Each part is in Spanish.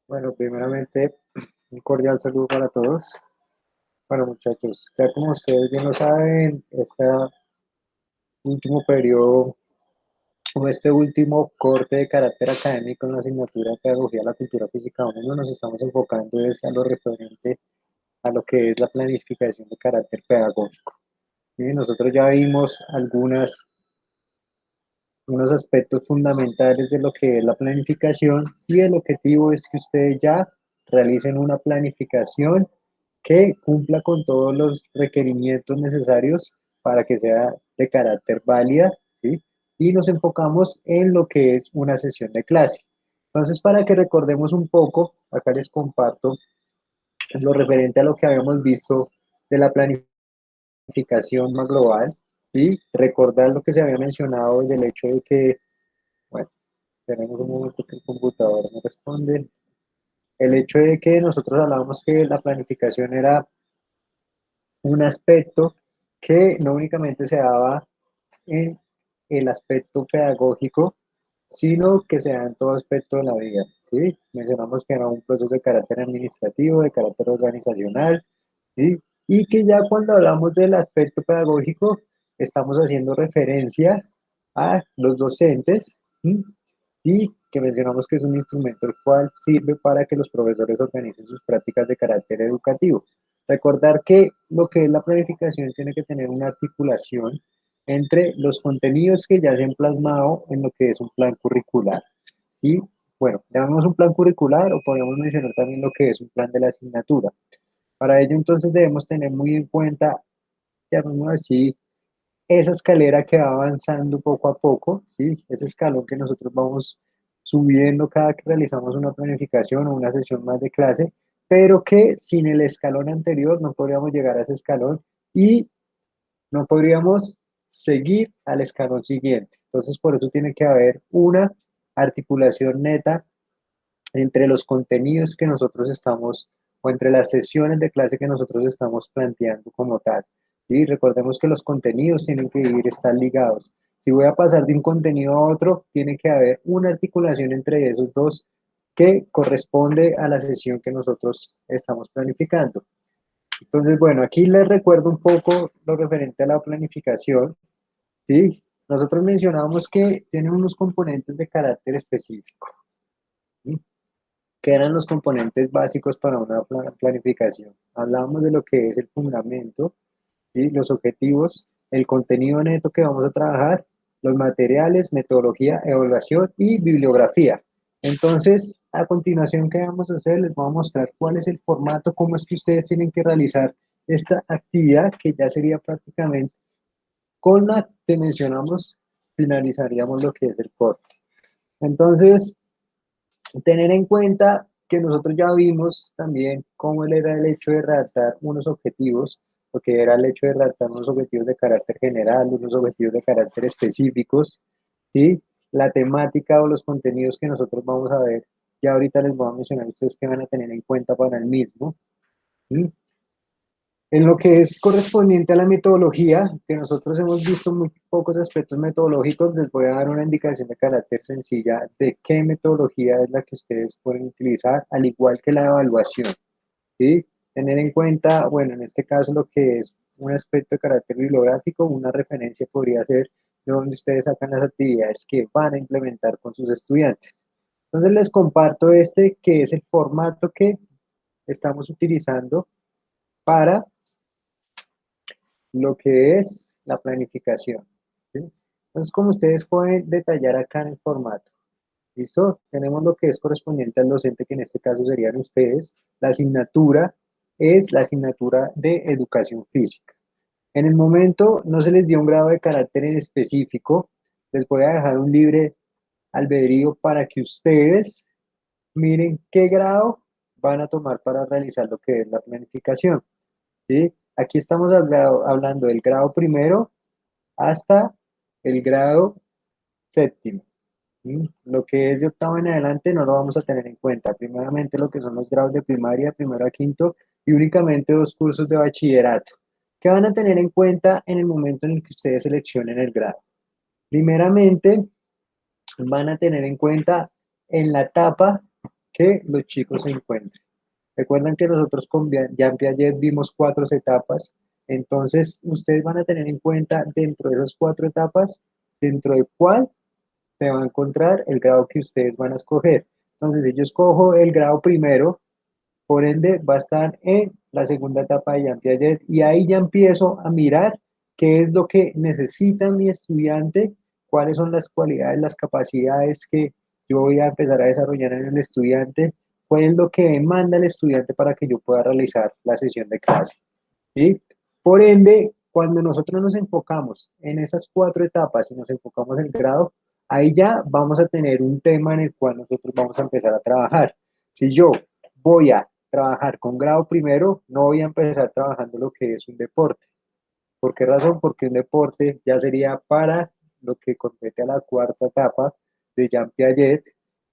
Bueno, primeramente, un cordial saludo para todos. Bueno, muchachos, ya como ustedes bien lo saben, este último periodo, o este último corte de carácter académico en la asignatura de Pedagogía de la Cultura Física 1, nos estamos enfocando es a lo referente a lo que es la planificación de carácter pedagógico. Y nosotros ya vimos unos aspectos fundamentales de lo que es la planificación y el objetivo es que ustedes ya realicen una planificación que cumpla con todos los requerimientos necesarios para que sea de carácter válida, ¿sí? Y nos enfocamos en lo que es una sesión de clase. Entonces, para que recordemos un poco, acá les comparto lo referente a lo que habíamos visto de la planificación más global, y recordar lo que se había mencionado del hecho de que, bueno, tenemos un momento que el computador no responde. El hecho de que nosotros hablábamos que la planificación era un aspecto que no únicamente se daba en el aspecto pedagógico, sino que se da en todo aspecto de la vida. ¿Sí? Mencionamos que era un proceso de carácter administrativo, de carácter organizacional, ¿sí? Y que ya cuando hablamos del aspecto pedagógico, estamos haciendo referencia a los docentes, ¿sí? Y que mencionamos que es un instrumento el cual sirve para que los profesores organicen sus prácticas de carácter educativo. Recordar que lo que es la planificación tiene que tener una articulación entre los contenidos que ya se han plasmado en lo que es un plan curricular. Y bueno, llamamos un plan curricular o podríamos mencionar también lo que es un plan de la asignatura. Para ello entonces debemos tener muy en cuenta, llamémoslo así, esa escalera que va avanzando poco a poco, ¿sí? Ese escalón que nosotros vamos subiendo cada que realizamos una planificación o una sesión más de clase, pero que sin el escalón anterior no podríamos llegar a ese escalón y no podríamos seguir al escalón siguiente. Entonces, por eso tiene que haber una articulación neta entre los contenidos que nosotros estamos, o entre las sesiones de clase que nosotros estamos planteando como tal. ¿Sí? Recordemos que los contenidos tienen que ir, estar ligados. Si voy a pasar de un contenido a otro, tiene que haber una articulación entre esos dos que corresponde a la sesión que nosotros estamos planificando. Entonces, bueno, aquí les recuerdo un poco lo referente a la planificación, ¿sí? Nosotros mencionábamos que tiene unos componentes de carácter específico, ¿sí? ¿Qué eran los componentes básicos para una planificación? Hablábamos de lo que es el fundamento, ¿sí? Los objetivos, el contenido neto que vamos a trabajar, los materiales, metodología, evaluación y bibliografía. Entonces, a continuación, ¿qué vamos a hacer? Les voy a mostrar cuál es el formato, cómo es que ustedes tienen que realizar esta actividad, que ya sería prácticamente con la que mencionamos, finalizaríamos lo que es el corte. Entonces, tener en cuenta que nosotros ya vimos también cómo era el hecho de redactar unos objetivos, porque era el hecho de redactar unos objetivos de carácter general, unos objetivos de carácter específicos, ¿sí? La temática o los contenidos que nosotros vamos a ver, ya ahorita les voy a mencionar a ustedes que van a tener en cuenta para el mismo, ¿sí? En lo que es correspondiente a la metodología, que nosotros hemos visto muy pocos aspectos metodológicos, les voy a dar una indicación de carácter sencilla de qué metodología es la que ustedes pueden utilizar, al igual que la evaluación, ¿sí? Tener en cuenta, bueno, en este caso lo que es un aspecto de carácter bibliográfico, una referencia podría ser de donde ustedes sacan las actividades que van a implementar con sus estudiantes. Entonces les comparto este, que es el formato que estamos utilizando para lo que es la planificación, ¿sí? Entonces, como ustedes pueden detallar acá en el formato, ¿listo? Tenemos lo que es correspondiente al docente, que en este caso serían ustedes. La asignatura es la asignatura de educación física. En el momento no se les dio un grado de carácter en específico, les voy a dejar un libre albedrío para que ustedes miren qué grado van a tomar para realizar lo que es la planificación, ¿sí? Aquí estamos hablando del grado primero hasta el grado séptimo. ¿Sí? Lo que es de octavo en adelante no lo vamos a tener en cuenta. Primeramente lo que son los grados de primaria, primero a quinto, y únicamente dos cursos de bachillerato. ¿Qué van a tener en cuenta en el momento en el que ustedes seleccionen el grado? Primeramente, van a tener en cuenta en la etapa que los chicos se encuentren. Recuerdan que nosotros con Jean Piaget vimos 4 etapas, entonces ustedes van a tener en cuenta dentro de esas 4 etapas, dentro de cuál se va a encontrar el grado que ustedes van a escoger. Entonces, si yo escojo el grado primero, por ende va a estar en la segunda etapa de Jean Piaget y ahí ya empiezo a mirar qué es lo que necesita mi estudiante, cuáles son las cualidades, las capacidades que yo voy a empezar a desarrollar en el estudiante, cuál es lo que demanda el estudiante para que yo pueda realizar la sesión de clase. ¿Sí? Por ende, cuando nosotros nos enfocamos en esas 4 etapas y nos enfocamos en el grado, ahí ya vamos a tener un tema en el cual nosotros vamos a empezar a trabajar. Si yo voy a trabajar con grado primero, no voy a empezar trabajando lo que es un deporte. ¿Por qué razón? Porque un deporte ya sería para lo que compete a la 4 etapa de Jean Piaget,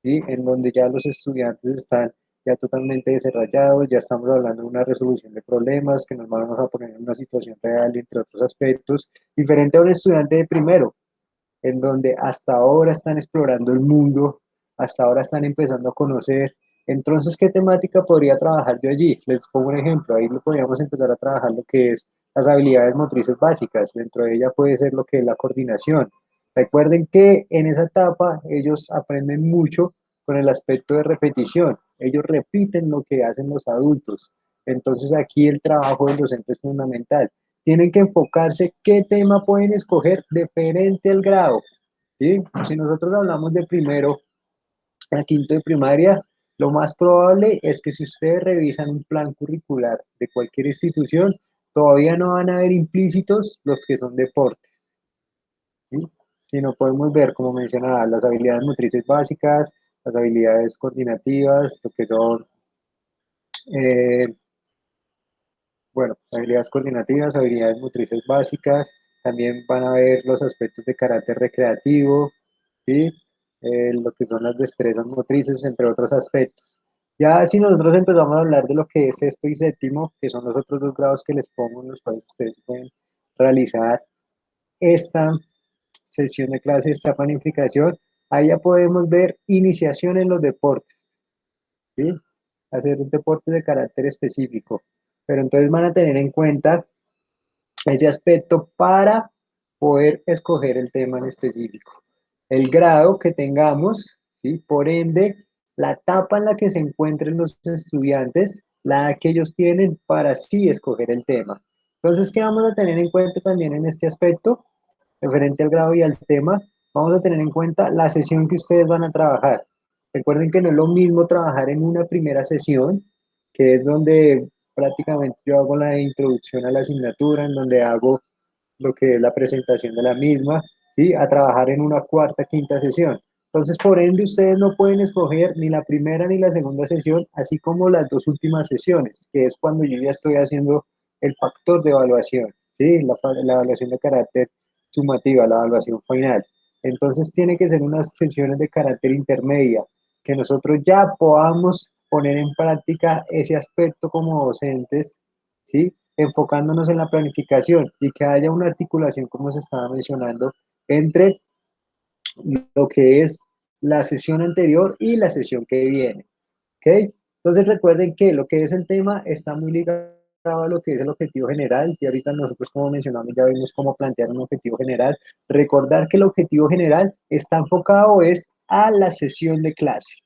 ¿sí? En donde ya los estudiantes están ya totalmente desarrollados, ya estamos hablando de una resolución de problemas que nos vamos a poner en una situación real, entre otros aspectos, diferente a un estudiante de primero, en donde hasta ahora están explorando el mundo, hasta ahora están empezando a conocer. Entonces, ¿qué temática podría trabajar yo allí? Les pongo un ejemplo, ahí lo podríamos empezar a trabajar lo que es las habilidades motrices básicas, dentro de ella puede ser lo que es la coordinación. Recuerden que en esa etapa ellos aprenden mucho con el aspecto de repetición, ellos repiten lo que hacen los adultos, entonces aquí el trabajo del docente es fundamental. Tienen que enfocarse qué tema pueden escoger diferente al grado, ¿sí? Si nosotros hablamos de primero a quinto de primaria, lo más probable es que si ustedes revisan un plan curricular de cualquier institución, todavía no van a ver implícitos los que son deportes, ¿sí? Si no podemos ver, como mencionaba, las habilidades motrices básicas, las habilidades coordinativas, lo que son eh, bueno, habilidades coordinativas, habilidades motrices básicas, también van a ver los aspectos de carácter recreativo, ¿sí? Lo que son las destrezas motrices, entre otros aspectos. Ya si nosotros empezamos a hablar de lo que es sexto y séptimo, que son los otros 2 grados que les pongo, en los cuales ustedes pueden realizar esta sesión de clase, esta planificación, ahí ya podemos ver iniciación en los deportes, ¿sí? Hacer un deporte de carácter específico. Pero entonces van a tener en cuenta ese aspecto para poder escoger el tema en específico. El grado que tengamos, ¿sí? Por ende, la etapa en la que se encuentren los estudiantes, la que ellos tienen para sí escoger el tema. Entonces, ¿qué vamos a tener en cuenta también en este aspecto? Referente al grado y al tema, vamos a tener en cuenta la sesión que ustedes van a trabajar. Recuerden que no es lo mismo trabajar en una primera sesión, que es donde prácticamente yo hago la introducción a la asignatura, en donde hago lo que es la presentación de la misma, ¿sí? A trabajar en una cuarta, quinta sesión. Entonces, por ende, ustedes no pueden escoger ni la primera ni la segunda sesión, así como las 2 últimas sesiones, que es cuando yo ya estoy haciendo el factor de evaluación, ¿sí? La evaluación de carácter sumativa, la evaluación final. Entonces, tiene que ser unas sesiones de carácter intermedia, que nosotros ya podamos poner en práctica ese aspecto como docentes, ¿sí? Enfocándonos en la planificación y que haya una articulación, como se estaba mencionando, entre lo que es la sesión anterior y la sesión que viene. ¿Ok? Entonces recuerden que lo que es el tema está muy ligado a lo que es el objetivo general, y ahorita nosotros, como mencionamos, ya vimos cómo plantear un objetivo general. Recordar que el objetivo general está enfocado es a la sesión de clase,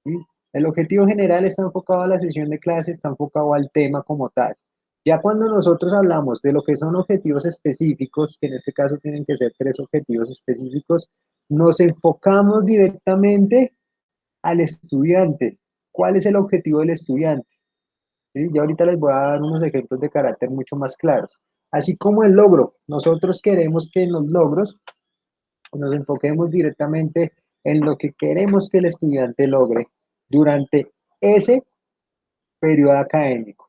¿sí? El objetivo general está enfocado a la sesión de clase, está enfocado al tema como tal. Ya cuando nosotros hablamos de lo que son objetivos específicos, que en este caso tienen que ser 3 objetivos específicos, nos enfocamos directamente al estudiante. ¿Cuál es el objetivo del estudiante? ¿Sí? Ya ahorita les voy a dar unos ejemplos de carácter mucho más claros. Así como el logro, nosotros queremos que en los logros nos enfoquemos directamente en lo que queremos que el estudiante logre durante ese periodo académico.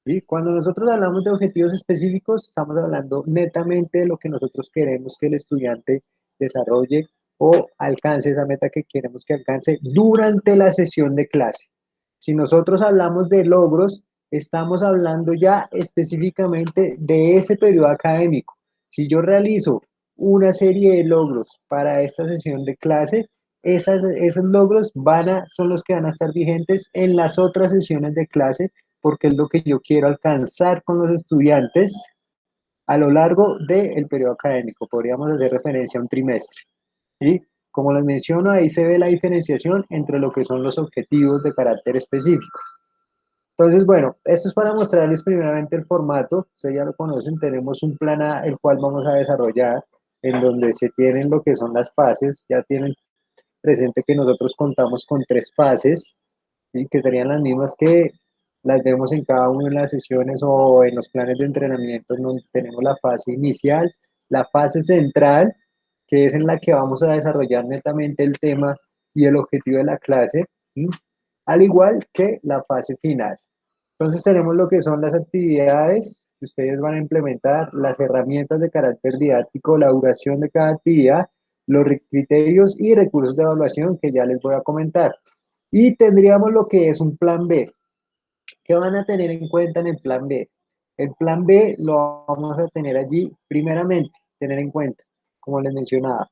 ¿Sí? Cuando nosotros hablamos de objetivos específicos, estamos hablando netamente de lo que nosotros queremos que el estudiante desarrolle o alcance esa meta que queremos que alcance durante la sesión de clase. Si nosotros hablamos de logros, estamos hablando ya específicamente de ese periodo académico. Si yo realizo una serie de logros para esta sesión de clase, esos logros son los que van a estar vigentes en las otras sesiones de clase, porque es lo que yo quiero alcanzar con los estudiantes a lo largo del periodo académico. Podríamos hacer referencia a un trimestre. ¿Sí? Como les menciono, ahí se ve la diferenciación entre lo que son los objetivos de carácter específico. Entonces, bueno, esto es para mostrarles primeramente el formato. Ustedes ya lo conocen, tenemos un plan A, el cual vamos a desarrollar, en donde se tienen lo que son las fases. Ya tienen presente que nosotros contamos con 3 fases, ¿sí? Que serían las mismas que las vemos en cada una de las sesiones o en los planes de entrenamiento, donde tenemos la fase inicial, la fase central, que es en la que vamos a desarrollar netamente el tema y el objetivo de la clase, ¿sí? Al igual que la fase final. Entonces tenemos lo que son las actividades que ustedes van a implementar, las herramientas de carácter didáctico, la duración de cada actividad, los criterios y recursos de evaluación que ya les voy a comentar. Y tendríamos lo que es un plan B. ¿Qué van a tener en cuenta en el plan B? El plan B lo vamos a tener allí, primeramente, tener en cuenta, como les mencionaba,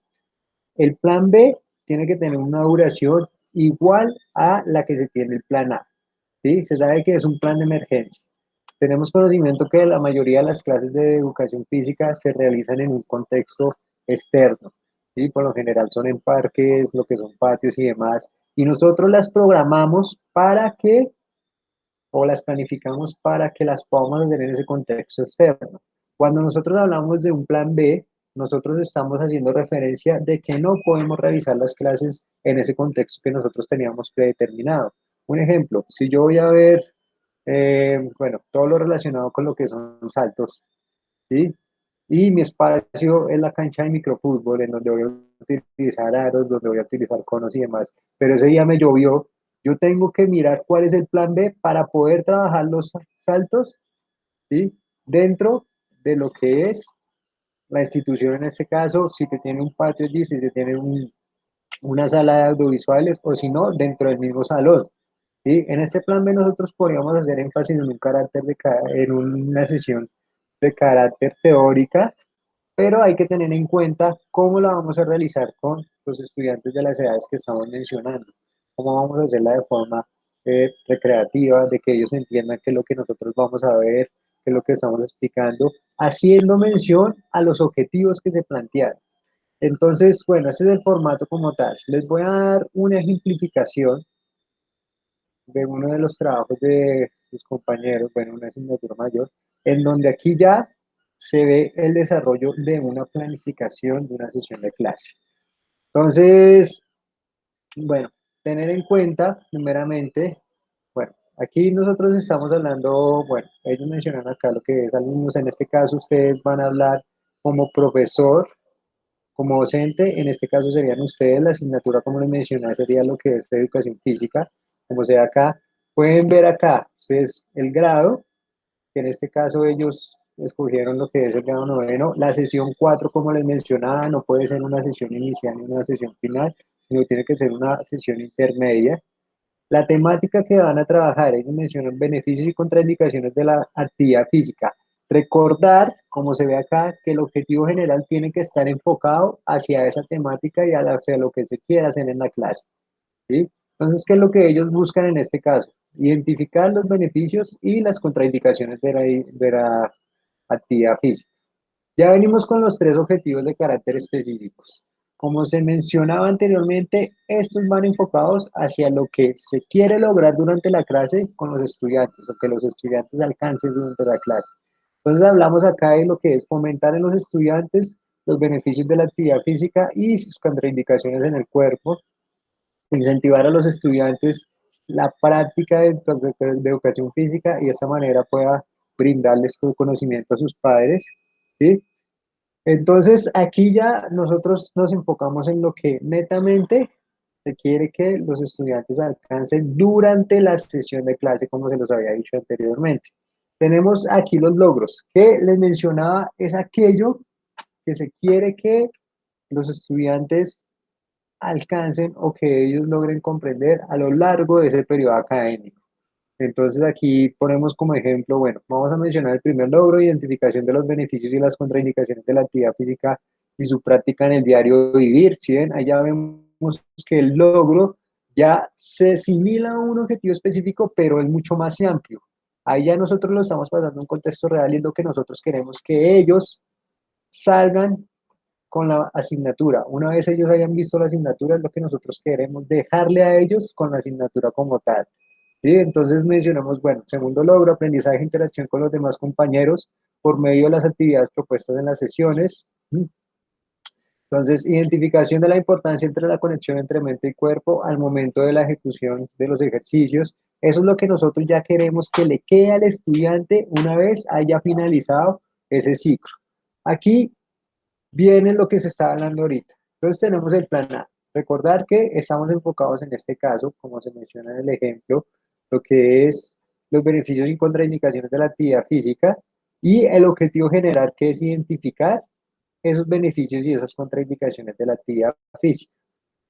el plan B tiene que tener una duración igual a la que se tiene el plan A. ¿Sí? Se sabe que es un plan de emergencia. Tenemos conocimiento que la mayoría de las clases de educación física se realizan en un contexto externo. ¿Sí? Por lo general son en parques, lo que son patios y demás. Y nosotros las programamos para que, o las planificamos para que las podamos hacer en ese contexto externo. Cuando nosotros hablamos de un plan B, nosotros estamos haciendo referencia de que no podemos realizar las clases en ese contexto que nosotros teníamos predeterminado. Un ejemplo, si yo voy a ver, bueno, todo lo relacionado con lo que son saltos, ¿sí? Y mi espacio es la cancha de microfútbol, en donde voy a utilizar aros, donde voy a utilizar conos y demás. Pero ese día me llovió. Yo tengo que mirar cuál es el plan B para poder trabajar los saltos, ¿sí? Dentro de lo que es la institución en este caso, si te tiene un patio allí, si te tiene una sala de audiovisuales o si no, dentro del mismo salón. ¿Sí? En este plan B nosotros podríamos hacer énfasis en un carácter en una sesión de carácter teórica, pero hay que tener en cuenta cómo la vamos a realizar con los estudiantes de las edades que estamos mencionando, cómo vamos a hacerla de forma recreativa, de que ellos entiendan qué es lo que nosotros vamos a ver, qué es lo que estamos explicando, haciendo mención a los objetivos que se plantearon. Entonces, bueno, ese es el formato como tal. Les voy a dar una ejemplificación de uno de los trabajos de sus compañeros, bueno, una asignatura mayor, en donde aquí ya se ve el desarrollo de una planificación de una sesión de clase. Entonces, bueno, tener en cuenta, primeramente, bueno, aquí nosotros estamos hablando, bueno, ellos mencionan acá lo que es alumnos, en este caso ustedes van a hablar como profesor, como docente, en este caso serían ustedes, la asignatura como les mencioné sería lo que es de educación física, como sea acá, pueden ver acá, ustedes el grado, que en este caso ellos escogieron lo que es el grado noveno, la sesión 4 como les mencionaba, no puede ser una sesión inicial ni una sesión final, sino tiene que ser una sesión intermedia. La temática que van a trabajar, ellos mencionan beneficios y contraindicaciones de la actividad física. Recordar, como se ve acá, que el objetivo general tiene que estar enfocado hacia esa temática y hacia lo que se quiera hacer en la clase. ¿Sí? Entonces, ¿qué es lo que ellos buscan en este caso? Identificar los beneficios y las contraindicaciones de la actividad física. Ya venimos con los 3 objetivos de carácter específicos. Como se mencionaba anteriormente, estos van enfocados hacia lo que se quiere lograr durante la clase con los estudiantes o que los estudiantes alcancen durante la clase. Entonces hablamos acá de lo que es fomentar en los estudiantes los beneficios de la actividad física y sus contraindicaciones en el cuerpo, incentivar a los estudiantes la práctica de educación física y de esta manera pueda brindarles conocimiento a sus padres, ¿sí? Entonces, aquí ya nosotros nos enfocamos en lo que netamente se quiere que los estudiantes alcancen durante la sesión de clase, como se los había dicho anteriormente. Tenemos aquí los logros, que les mencionaba, es aquello que se quiere que los estudiantes alcancen o que ellos logren comprender a lo largo de ese periodo académico. Entonces aquí ponemos como ejemplo, bueno, vamos a mencionar el primer logro, identificación de los beneficios y las contraindicaciones de la actividad física y su práctica en el diario vivir. ¿Sí ven? Allá vemos que el logro ya se asimila a un objetivo específico, pero es mucho más amplio. Ahí ya nosotros lo estamos pasando en un contexto real y es lo que nosotros queremos que ellos salgan con la asignatura. Una vez ellos hayan visto la asignatura, es lo que nosotros queremos dejarle a ellos con la asignatura como tal. ¿Sí? Entonces mencionamos, bueno, segundo logro, aprendizaje e interacción con los demás compañeros por medio de las actividades propuestas en las sesiones. Entonces, identificación de la importancia entre la conexión entre mente y cuerpo al momento de la ejecución de los ejercicios. Eso es lo que nosotros ya queremos que le quede al estudiante una vez haya finalizado ese ciclo. Aquí viene lo que se está hablando ahorita. Entonces tenemos el plan A. Recordar que estamos enfocados en este caso, como se menciona en el ejemplo, lo que es los beneficios y contraindicaciones de la actividad física y el objetivo general que es identificar esos beneficios y esas contraindicaciones de la actividad física.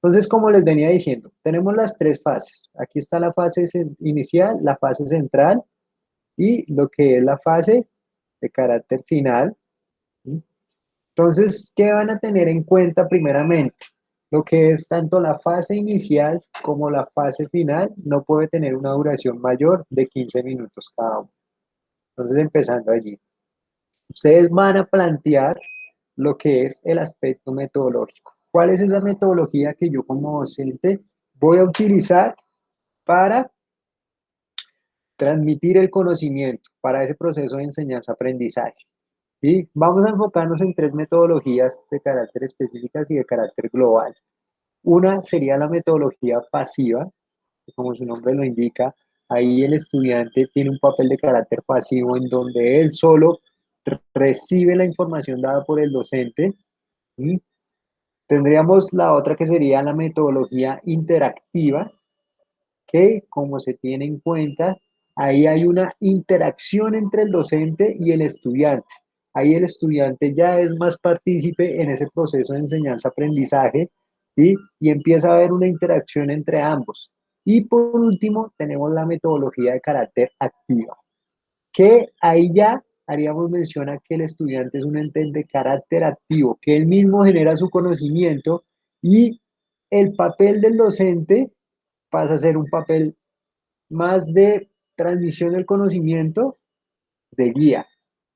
Entonces, como les venía diciendo, tenemos las tres fases. Aquí está la fase inicial, la fase central y lo que es la fase de carácter final. Entonces, ¿qué van a tener en cuenta primeramente? Lo que es tanto la fase inicial como la fase final no puede tener una duración mayor de 15 minutos cada uno. Entonces, empezando allí. Ustedes van a plantear lo que es el aspecto metodológico. ¿Cuál es esa metodología que yo como docente voy a utilizar para transmitir el conocimiento para ese proceso de enseñanza-aprendizaje? ¿Sí? Vamos a enfocarnos en tres metodologías de carácter específicas y de carácter global. Una sería la metodología pasiva, que como su nombre lo indica, ahí el estudiante tiene un papel de carácter pasivo en donde él solo recibe la información dada por el docente. ¿Sí? Tendríamos la otra que sería la metodología interactiva, que como se tiene en cuenta, ahí hay una interacción entre el docente y el estudiante. Ahí el estudiante ya es más partícipe en ese proceso de enseñanza-aprendizaje, ¿sí? Y empieza a haber una interacción entre ambos. Y por último, tenemos la metodología de carácter activa, que ahí ya haríamos mención a que el estudiante es un ente de carácter activo, que él mismo genera su conocimiento y el papel del docente pasa a ser un papel más de transmisión del conocimiento, de guía.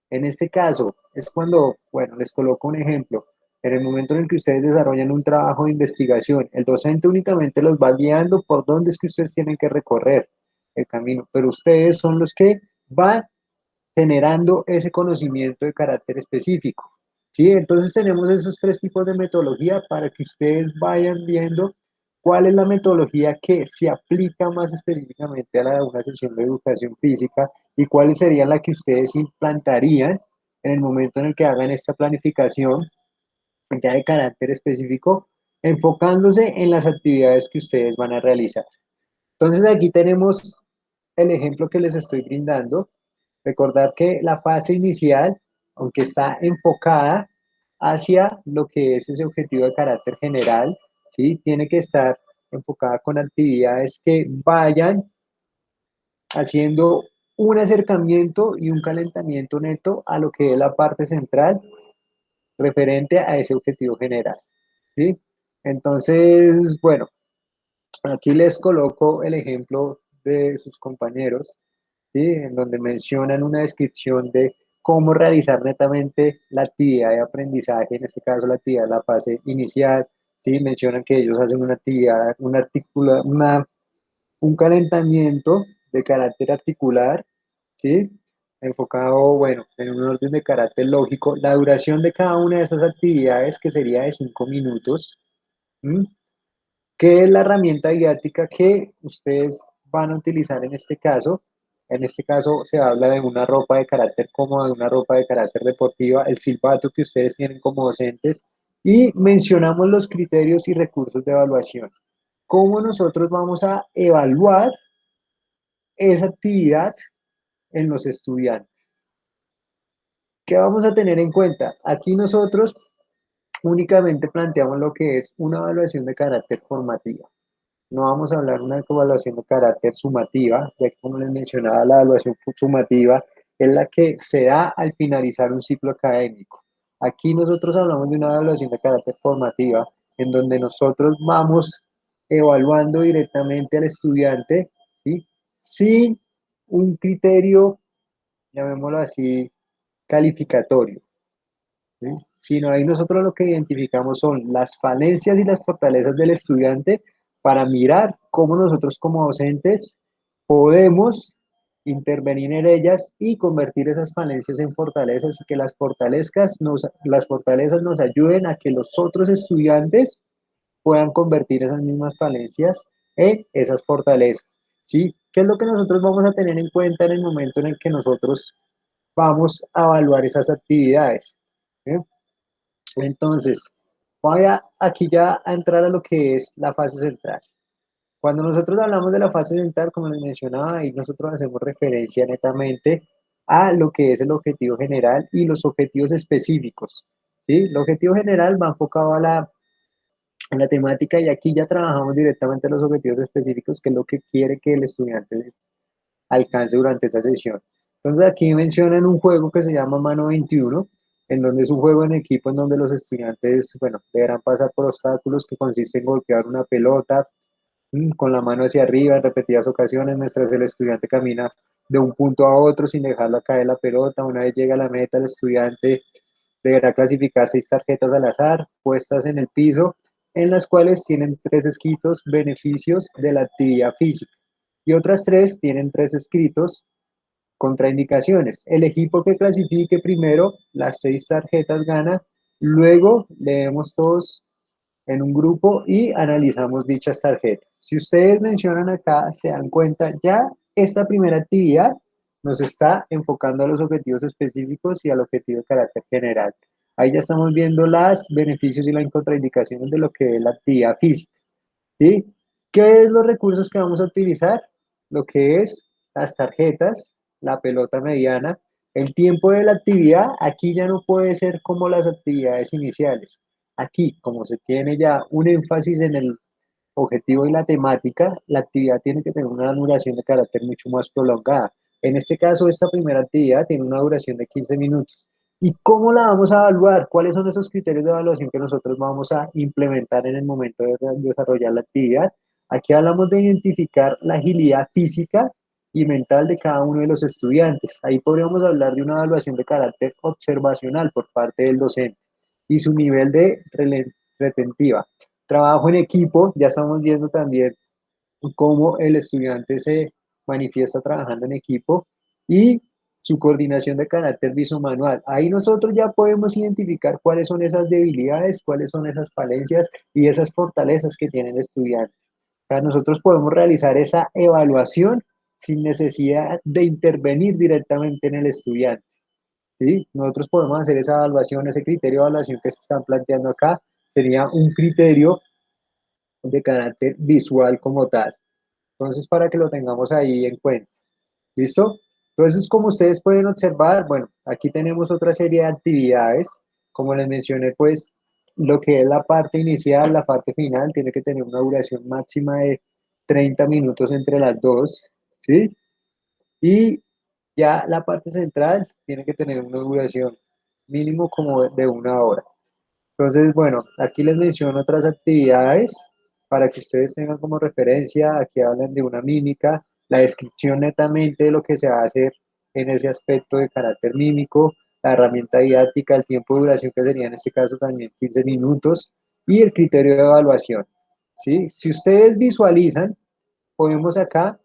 En este caso, es cuando, bueno, les coloco un ejemplo. En el momento en el que ustedes desarrollan un trabajo de investigación, el docente únicamente los va guiando por dónde es que ustedes tienen que recorrer el camino, pero ustedes son los que van generando ese conocimiento de carácter específico. ¿Sí? Entonces tenemos esos tres tipos de metodología para que ustedes vayan viendo cuál es la metodología que se aplica más específicamente a una sesión de educación física y cuál sería la que ustedes implantarían en el momento en el que hagan esta planificación ya de carácter específico, enfocándose en las actividades que ustedes van a realizar. Entonces aquí tenemos el ejemplo que les estoy brindando. Recordar que la fase inicial, aunque está enfocada hacia lo que es ese objetivo de carácter general, ¿sí? Tiene que estar enfocada con actividades que vayan haciendo un acercamiento y un calentamiento neto a lo que es la parte central referente a ese objetivo general, ¿sí? Entonces, bueno, aquí les coloco el ejemplo de sus compañeros, ¿sí? En donde mencionan una descripción de cómo realizar netamente la actividad de aprendizaje, en este caso la actividad de la fase inicial, ¿sí? Mencionan que ellos hacen una actividad, un calentamiento de carácter articular, ¿sí? Enfocado, bueno, en un orden de carácter lógico. La duración de cada una de esas actividades, que sería de 5 minutos, ¿sí? ¿Qué es la herramienta didáctica que ustedes van a utilizar en este caso? En este caso se habla de una ropa de carácter cómoda, de una ropa de carácter deportiva, el silbato que ustedes tienen como docentes y mencionamos los criterios y recursos de evaluación. ¿Cómo nosotros vamos a evaluar esa actividad en los estudiantes? ¿Qué vamos a tener en cuenta? Aquí nosotros únicamente planteamos lo que es una evaluación de carácter formativa. No vamos a hablar de una evaluación de carácter sumativa, ya que como les mencionaba, la evaluación sumativa es la que se da al finalizar un ciclo académico. Aquí nosotros hablamos de una evaluación de carácter formativa, en donde nosotros vamos evaluando directamente al estudiante, ¿sí? Sin un criterio, llamémoslo así, calificatorio, ¿sí? Sino ahí nosotros lo que identificamos son las falencias y las fortalezas del estudiante para mirar cómo nosotros como docentes podemos intervenir en ellas y convertir esas falencias en fortalezas y que las fortalezas nos ayuden a que los otros estudiantes puedan convertir esas mismas falencias en esas fortalezas, ¿sí? ¿Qué es lo que nosotros vamos a tener en cuenta en el momento en el que nosotros vamos a evaluar esas actividades? ¿Sí? Entonces, voy a aquí ya a entrar a lo que es la fase central. Cuando nosotros hablamos de la fase central, como les mencionaba, ahí nosotros hacemos referencia netamente a lo que es el objetivo general y los objetivos específicos, ¿sí? El objetivo general va enfocado a la temática y aquí ya trabajamos directamente los objetivos específicos, que es lo que quiere que el estudiante alcance durante esta sesión. Entonces aquí mencionan un juego que se llama Mano 21, en donde es un juego en equipo en donde los estudiantes, bueno, deberán pasar por obstáculos que consisten en golpear una pelota con la mano hacia arriba en repetidas ocasiones mientras el estudiante camina de un punto a otro sin dejarla caer la pelota. Una vez llega a la meta, el estudiante deberá clasificar 6 tarjetas al azar puestas en el piso, en las cuales tienen 3 escritos beneficios de la actividad física y otras 3 tienen 3 escritos contraindicaciones. El equipo que clasifique primero las 6 tarjetas gana. Luego leemos todos en un grupo y analizamos dichas tarjetas. Si ustedes mencionan acá, se dan cuenta, ya esta primera actividad nos está enfocando a los objetivos específicos y al objetivo de carácter general. Ahí ya estamos viendo los beneficios y las contraindicaciones de lo que es la actividad física, ¿sí? ¿Qué es los recursos que vamos a utilizar? Lo que es las tarjetas, la pelota mediana, el tiempo de la actividad. Aquí ya no puede ser como las actividades iniciales. Aquí, como se tiene ya un énfasis en el objetivo y la temática, la actividad tiene que tener una duración de carácter mucho más prolongada. En este caso, esta primera actividad tiene una duración de 15 minutos. ¿Y cómo la vamos a evaluar? ¿Cuáles son esos criterios de evaluación que nosotros vamos a implementar en el momento de desarrollar la actividad? Aquí hablamos de identificar la agilidad física y mental de cada uno de los estudiantes. Ahí podríamos hablar de una evaluación de carácter observacional por parte del docente y su nivel de retentiva. Trabajo en equipo, ya estamos viendo también cómo el estudiante se manifiesta trabajando en equipo y su coordinación de carácter visomanual. Ahí nosotros ya podemos identificar cuáles son esas debilidades, cuáles son esas falencias y esas fortalezas que tiene el estudiante. O sea, nosotros podemos realizar esa evaluación sin necesidad de intervenir directamente en el estudiante, ¿sí? Nosotros podemos hacer esa evaluación, ese criterio de evaluación que se están planteando acá, sería un criterio de carácter visual como tal. Entonces, para que lo tengamos ahí en cuenta. ¿Listo? Entonces, como ustedes pueden observar, bueno, aquí tenemos otra serie de actividades. Como les mencioné, pues lo que es la parte inicial, la parte final, tiene que tener una duración máxima de 30 minutos entre las dos, ¿sí? Y ya la parte central tiene que tener una duración mínimo como de 1 hora. Entonces, bueno, aquí les menciono otras actividades para que ustedes tengan como referencia. Aquí hablan de una mímica, la descripción netamente de lo que se va a hacer en ese aspecto de carácter mímico, la herramienta didáctica, el tiempo de duración que sería en este caso también 15 minutos y el criterio de evaluación, ¿sí? Si ustedes visualizan, podemos acá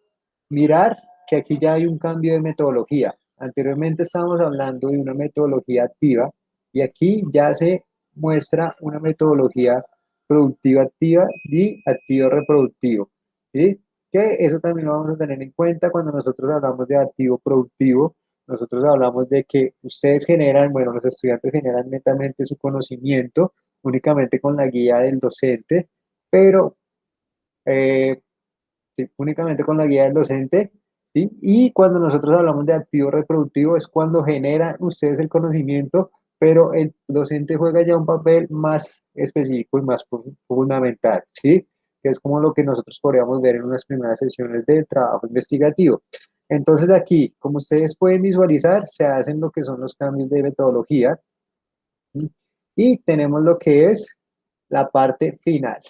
mirar que aquí ya hay un cambio de metodología. Anteriormente estábamos hablando de una metodología activa y aquí ya se muestra una metodología productiva activa y activo reproductivo, ¿sí? Que eso también lo vamos a tener en cuenta cuando nosotros hablamos de activo productivo. Nosotros hablamos de que ustedes generan, bueno, los estudiantes generan netamente su conocimiento únicamente con la guía del docente, pero eh, sí, únicamente con la guía del docente, ¿sí? Y cuando nosotros hablamos de activo reproductivo es cuando generan ustedes el conocimiento, pero el docente juega ya un papel más específico y más fundamental, ¿sí? Que es como lo que nosotros podríamos ver en unas primeras sesiones de trabajo investigativo. Entonces aquí, como ustedes pueden visualizar, se hacen lo que son los cambios de metodología, ¿sí? Y tenemos lo que es la parte final,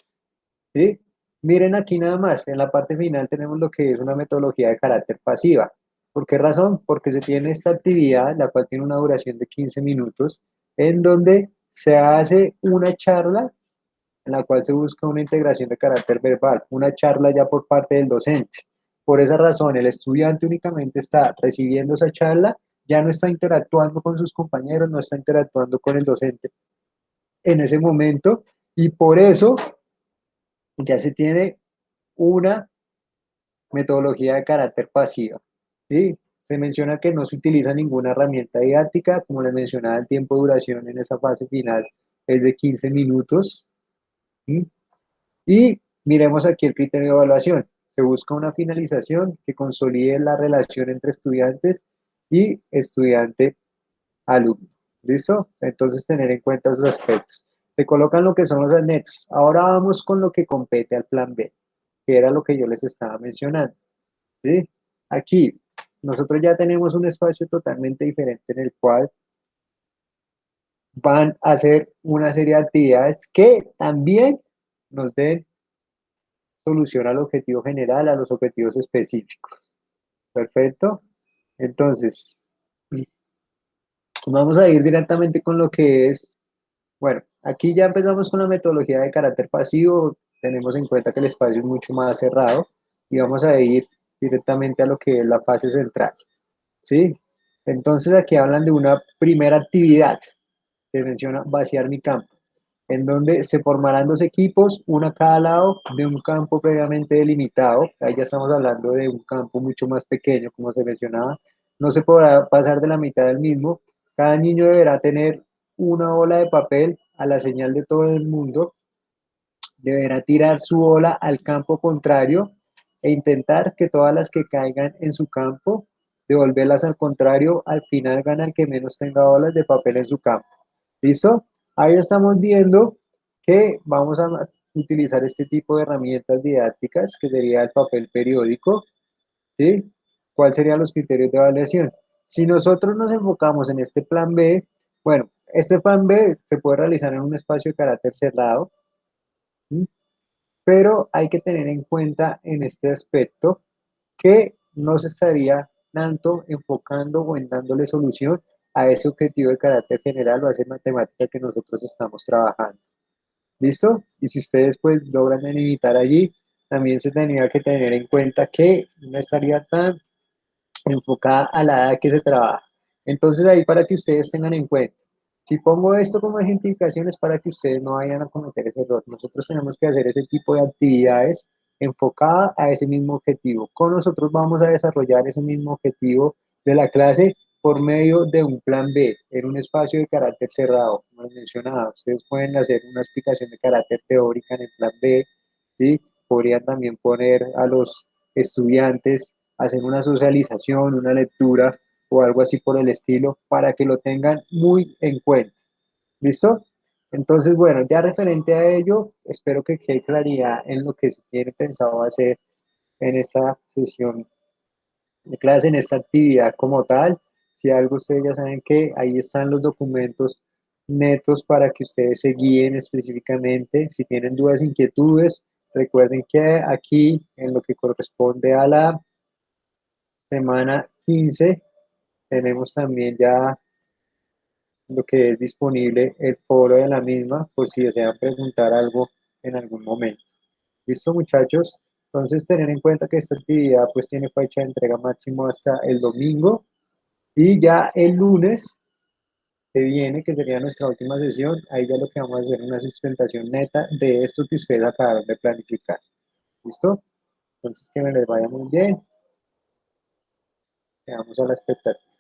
¿sí? Miren aquí nada más, en la parte final tenemos lo que es una metodología de carácter pasiva. ¿Por qué razón? Porque se tiene esta actividad, la cual tiene una duración de 15 minutos, en donde se hace una charla en la cual se busca una integración de carácter verbal, una charla ya por parte del docente. Por esa razón, el estudiante únicamente está recibiendo esa charla, ya no está interactuando con sus compañeros, no está interactuando con el docente en ese momento, y por eso ya se tiene una metodología de carácter pasiva, ¿sí? Se menciona que no se utiliza ninguna herramienta didáctica, como les mencionaba, el tiempo de duración en esa fase final es de 15 minutos, ¿sí? Y miremos aquí el criterio de evaluación. Se busca una finalización que consolide la relación entre estudiantes y estudiante-alumno. ¿Listo? Entonces, tener en cuenta esos aspectos. Se colocan lo que son los anexos. Ahora vamos con lo que compete al plan B, que era lo que yo les estaba mencionando. ¿Sí? Aquí, nosotros ya tenemos un espacio totalmente diferente en el cual van a hacer una serie de actividades que también nos den solución al objetivo general, a los objetivos específicos. Perfecto. Entonces, vamos a ir directamente con lo que es, bueno, aquí ya empezamos con la metodología de carácter pasivo, tenemos en cuenta que el espacio es mucho más cerrado y vamos a ir directamente a lo que es la fase central, ¿sí? Entonces aquí hablan de una primera actividad que menciona vaciar mi campo, en donde se formarán dos equipos, uno a cada lado de un campo previamente delimitado. Ahí ya estamos hablando de un campo mucho más pequeño, como se mencionaba. No se podrá pasar de la mitad del mismo. Cada niño deberá tener una bola de papel a la señal de todo el mundo. Deberá tirar su bola al campo contrario e intentar que todas las que caigan en su campo, devolverlas al contrario. Al final gana el que menos tenga bolas de papel en su campo. ¿Listo? Ahí estamos viendo que vamos a utilizar este tipo de herramientas didácticas, que sería el papel periódico, ¿sí? ¿Cuáles serían los criterios de evaluación? Si nosotros nos enfocamos en este plan B, bueno, este plan B se puede realizar en un espacio de carácter cerrado, ¿sí? Pero hay que tener en cuenta en este aspecto que no se estaría tanto enfocando o en dándole solución a ese objetivo de carácter general o a esa matemática que nosotros estamos trabajando. ¿Listo? Y si ustedes pues logran delimitar allí, también se tendría que tener en cuenta que no estaría tan enfocada a la edad que se trabaja. Entonces ahí para que ustedes tengan en cuenta. Si pongo esto como ejemplificación es para que ustedes no vayan a cometer ese error. Nosotros tenemos que hacer ese tipo de actividades enfocadas a ese mismo objetivo. Con nosotros vamos a desarrollar ese mismo objetivo de la clase por medio de un plan B, en un espacio de carácter cerrado. Como les mencionaba, ustedes pueden hacer una explicación de carácter teórica en el plan B, ¿sí? Podrían también poner a los estudiantes hacer una socialización, una lectura o algo así por el estilo, para que lo tengan muy en cuenta. ¿Listo? Entonces, bueno, ya referente a ello, espero que quede claridad en lo que se tiene pensado hacer en esta sesión de clase, en esta actividad como tal. Si algo ustedes ya saben que ahí están los documentos netos para que ustedes se guíen específicamente. Si tienen dudas, inquietudes, recuerden que aquí en lo que corresponde a la semana 15 tenemos también ya lo que es disponible el foro de la misma, por si desean preguntar algo en algún momento. ¿Listo, muchachos? Entonces, tener en cuenta que esta actividad pues tiene fecha de entrega máximo hasta el domingo y ya el lunes que viene, que sería nuestra última sesión, ahí ya lo que vamos a hacer es una sustentación neta de esto que ustedes acabaron de planificar. ¿Listo? Entonces, que me les vaya muy bien. Quedamos a la expectativa.